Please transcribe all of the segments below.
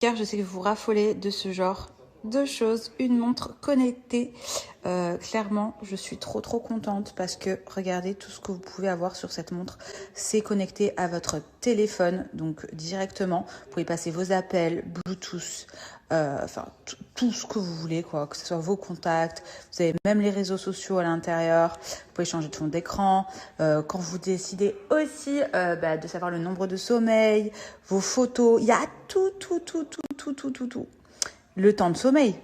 Car je sais que vous raffolez de ce genre de choses, une montre connectée. Clairement, je suis trop contente parce que regardez tout ce que vous pouvez avoir sur cette montre. C'est connecté à votre téléphone, donc directement. Vous pouvez passer vos appels, Bluetooth, enfin tout ce que vous voulez, quoi, que ce soit vos contacts. Vous avez même les réseaux sociaux à l'intérieur. Vous pouvez changer de fond d'écran. Quand vous décidez aussi de savoir le nombre de sommeil, vos photos, il y a tout. Le temps de sommeil,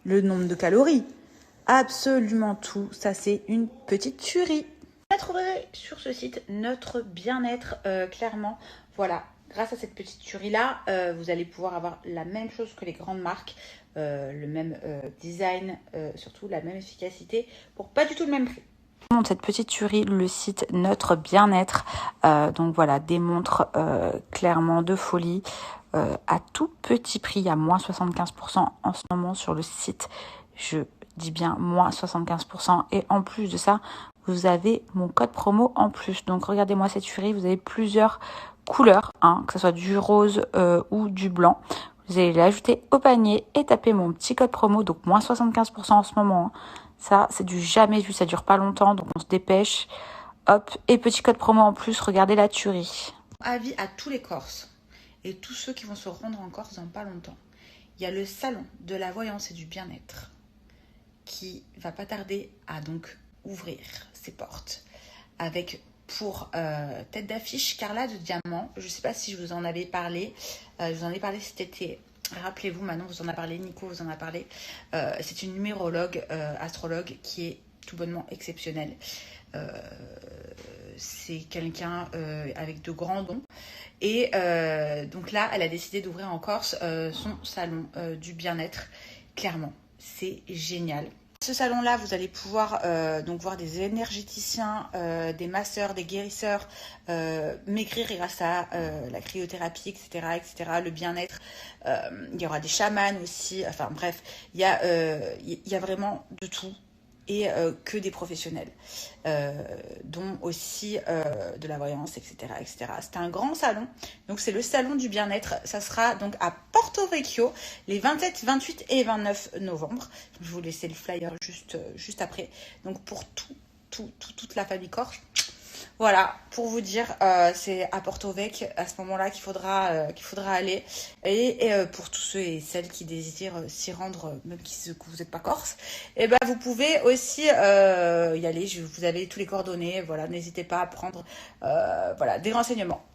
le nombre de calories, absolument tout. Ça, c'est une petite tuerie. Vous trouverez sur ce site notre bien-être, clairement. Voilà, grâce à cette petite tuerie-là, vous allez pouvoir avoir la même chose que les grandes marques, le même design, surtout la même efficacité, pour pas du tout le même prix. Cette petite tuerie, le site Notre Bien-être. Donc voilà, des montres clairement de folie à tout petit prix, à moins 75% en ce moment sur le site. Je dis bien moins 75%. Et en plus de ça, vous avez mon code promo en plus. Donc regardez-moi cette tuerie, vous avez plusieurs couleurs, que ce soit du rose ou du blanc. Vous allez l'ajouter au panier et taper mon petit code promo, donc moins 75% en ce moment. Ça, c'est du jamais vu, ça dure pas longtemps, donc on se dépêche. Hop, et petit code promo en plus, regardez la tuerie. Avis à tous les Corses et tous ceux qui vont se rendre en Corse dans pas longtemps. Il y a le salon de la voyance et du bien-être qui va pas tarder à donc ouvrir ses portes avec pour tête d'affiche Carla de Diamant. Je sais pas si je vous en avais parlé. Je vous en ai parlé cet été. Rappelez-vous, Manon vous en a parlé, Nico vous en a parlé. C'est une numérologue, astrologue qui est tout bonnement exceptionnelle. C'est quelqu'un avec de grands dons. Et donc là, elle a décidé d'ouvrir en Corse son salon du bien-être. Clairement, c'est génial. Ce salon-là, vous allez pouvoir donc voir des énergéticiens, des masseurs, des guérisseurs, maigrir grâce à la cryothérapie, etc., le bien-être. Il y aura des chamans aussi. Enfin bref, il y a vraiment de tout. Et que des professionnels, dont aussi de la voyance, etc. C'est un grand salon, donc c'est le salon du bien-être. Ça sera donc à Porto Vecchio les 27, 28 et 29 novembre. Je vais vous laisser le flyer juste après. Donc pour toute la famille corse. Voilà, pour vous dire, c'est à Porto Vecchio à ce moment-là qu'il faudra aller. Et pour tous ceux et celles qui désirent s'y rendre, même que vous n'êtes pas corse, et ben vous pouvez aussi y aller. Vous avez tous les coordonnées. Voilà, n'hésitez pas à prendre des renseignements.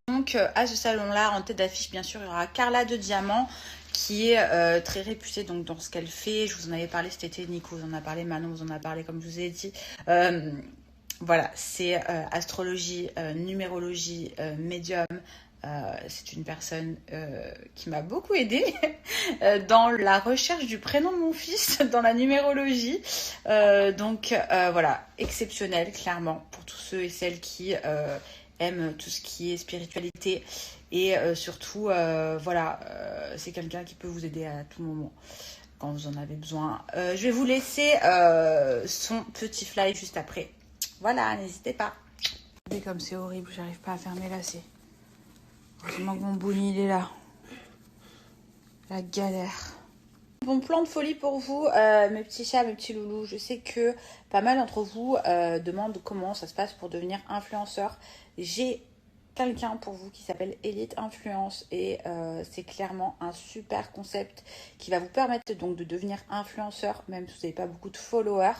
Donc à ce salon-là, en tête d'affiche, bien sûr, il y aura Carla de Diamant, qui est très réputée donc dans ce qu'elle fait. Je vous en avais parlé cet été, Nico vous en a parlé, Manon vous en a parlé, comme je vous ai dit. Voilà, c'est astrologie, numérologie, médium. C'est une personne qui m'a beaucoup aidée dans la recherche du prénom de mon fils, dans la numérologie. Voilà, exceptionnel, clairement, pour tous ceux et celles qui aiment tout ce qui est spiritualité. Et surtout, c'est quelqu'un qui peut vous aider à tout moment quand vous en avez besoin. Je vais vous laisser son petit fly juste après. Voilà, n'hésitez pas. Regardez comme c'est horrible, j'arrive pas à fermer là, c'est... Heureusement que mon Bouni, il est là. La galère. Bon plan de folie pour vous, mes petits chats, mes petits loulous. Je sais que pas mal d'entre vous demandent comment ça se passe pour devenir influenceur. J'ai quelqu'un pour vous qui s'appelle Elite Influence et c'est clairement un super concept qui va vous permettre donc de devenir influenceur même si vous n'avez pas beaucoup de followers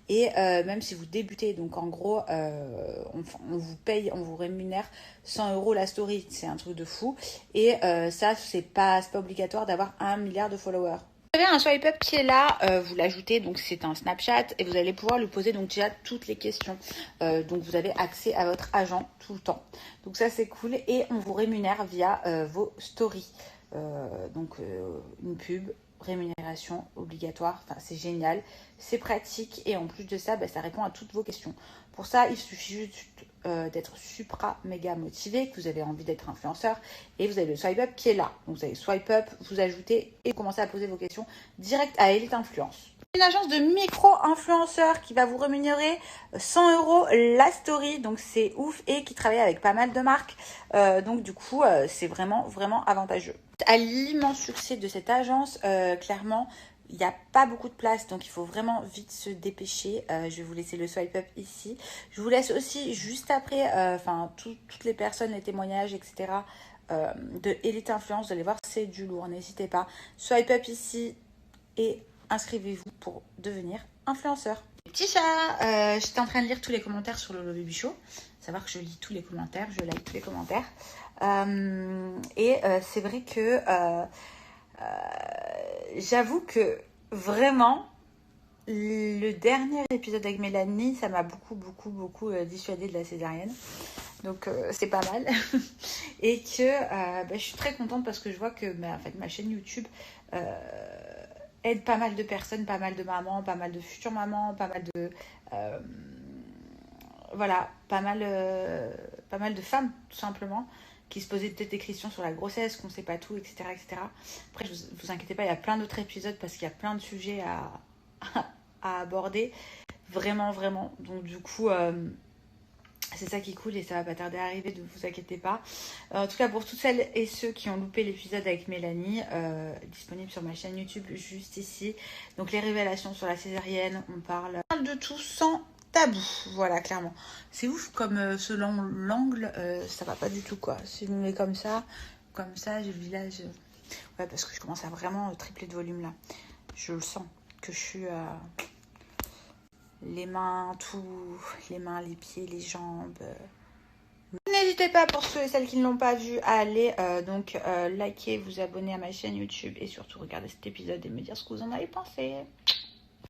et même si vous débutez. Donc en gros on vous paye, on vous rémunère 100 € la story, c'est un truc de fou. Et ça c'est pas obligatoire d'avoir 1 milliard de followers. Vous avez un swipe up qui est là, vous l'ajoutez, donc c'est un Snapchat et vous allez pouvoir lui poser donc déjà toutes les questions. Donc vous avez accès à votre agent tout le temps. Donc ça c'est cool et on vous rémunère via vos stories. Une pub, rémunération obligatoire, enfin c'est génial, c'est pratique et en plus de ça, ça répond à toutes vos questions. Pour ça, il suffit juste d'être supra méga motivé, que vous avez envie d'être influenceur et vous avez le swipe up qui est là. Donc vous avez swipe up, vous ajoutez et commencez à poser vos questions direct à Elite Influence. Une agence de micro-influenceurs qui va vous rémunérer 100 € la story, donc c'est ouf et qui travaille avec pas mal de marques. Donc du coup, c'est vraiment avantageux. À l'immense succès de cette agence, clairement, il n'y a pas beaucoup de place, donc il faut vraiment vite se dépêcher. Je vais vous laisser le swipe up ici. Je vous laisse aussi juste après, toutes les personnes, les témoignages, etc. De Elite Influence, vous allez voir, c'est du lourd, n'hésitez pas. Swipe up ici et inscrivez-vous pour devenir influenceur. Petit chat, j'étais en train de lire tous les commentaires sur le Lolo Baby Show. Savoir que je lis tous les commentaires, je like tous les commentaires. C'est vrai que j'avoue que vraiment le dernier épisode avec Mélanie, ça m'a beaucoup dissuadée de la césarienne. Donc c'est pas mal. Et que je suis très contente parce que je vois que en fait, ma chaîne YouTube aide pas mal de personnes, pas mal de mamans, pas mal de futures mamans, pas mal de pas mal de femmes tout simplement qui se posaient peut-être des questions sur la grossesse, qu'on sait pas tout, etc. Après, vous inquiétez pas, il y a plein d'autres épisodes parce qu'il y a plein de sujets à aborder. Vraiment. Donc du coup, c'est ça qui est cool et ça va pas tarder à arriver, ne vous inquiétez pas. En tout cas, pour toutes celles et ceux qui ont loupé l'épisode avec Mélanie, disponible sur ma chaîne YouTube juste ici. Donc les révélations sur la césarienne, on parle de tout sans tabou, voilà, clairement. C'est ouf comme selon l'angle, ça va pas du tout quoi. Si je me mets comme ça, j'ai le visage. Ouais, parce que je commence à vraiment tripler de volume là. Je le sens que je suis les mains, les pieds, les jambes. N'hésitez pas pour ceux et celles qui ne l'ont pas vu à aller liker, vous abonner à ma chaîne YouTube et surtout regarder cet épisode et me dire ce que vous en avez pensé.